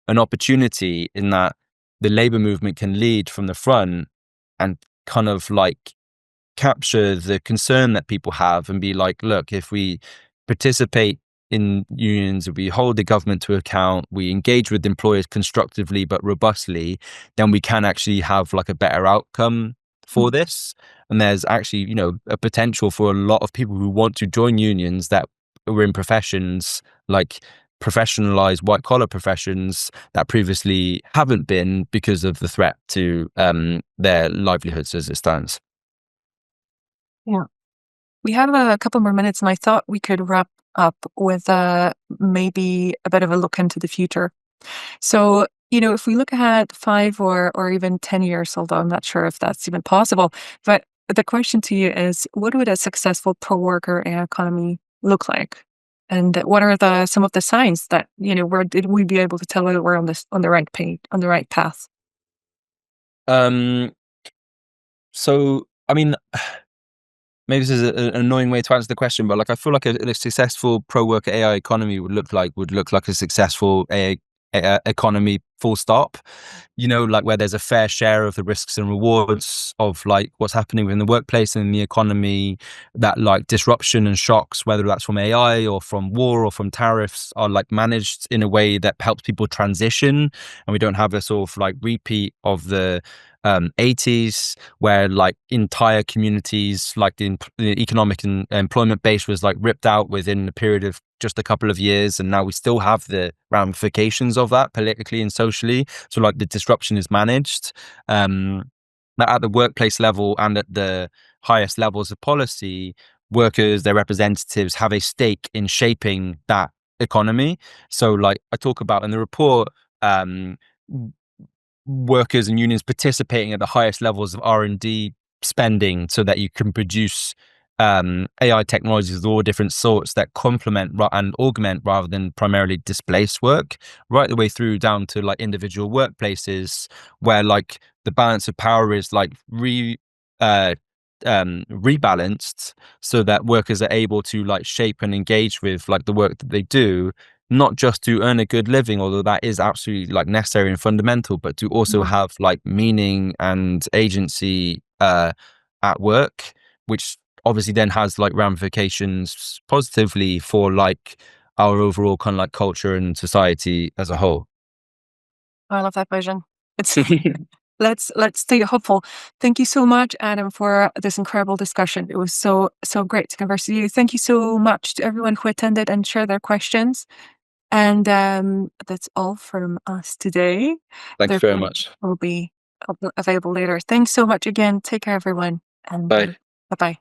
S2: an opportunity in that the labor movement can lead from the front and kind of like capture the concern that people have and be like, look, if we participate in unions, if we hold the government to account, we engage with employers constructively but robustly, then we can actually have like a better outcome for this. And there's actually, a potential for a lot of people who want to join unions that were in professions like professionalized white collar professions that previously haven't been because of the threat to their livelihoods as it stands.
S1: Yeah. We have a couple more minutes, and I thought we could wrap up with maybe a bit of a look into the future. So, if we look ahead 5 or even 10 years, although I'm not sure if that's even possible, but the question to you is, what would a successful pro-worker AI economy look like? And what are some of the signs that, where did we be able to tell whether we're on the right page, on the right path?
S2: Um, so, I mean, maybe this is an annoying way to answer the question, but like I feel like a successful pro worker AI economy would look like a successful AI economy. Full stop. Like where there's a fair share of the risks and rewards of like what's happening within the workplace and in the economy. That like disruption and shocks, whether that's from AI or from war or from tariffs, are like managed in a way that helps people transition, and we don't have a sort of like repeat of the 80s where like entire communities like the economic and employment base was like ripped out within a period of just a couple of years, and now we still have the ramifications of that politically and socially. So like the disruption is managed at the workplace level, and at the highest levels of policy, workers, their representatives have a stake in shaping that economy. So like I talk about in the report, um workers and unions participating at the highest levels of R&D spending so that you can produce AI technologies of all different sorts that complement and augment rather than primarily displace work, right the way through down to like individual workplaces where like the balance of power is like uh, rebalanced so that workers are able to like shape and engage with like the work that they do, not just to earn a good living, although that is absolutely like necessary and fundamental, but to also
S1: Mhm.
S2: have like meaning and agency at work, which obviously then has like ramifications positively for like our overall kind of like culture and society as a whole.
S1: I love that vision. It's let's stay hopeful. Thank you so much, Adam, for this incredible discussion. It was so great to converse with you. Thank you so much to everyone who attended and shared their questions. And that's all from us today.
S2: Thank you
S1: The
S2: very much.
S1: will be available later. Thanks so much again. Take care, everyone, and
S2: Bye.
S1: bye bye.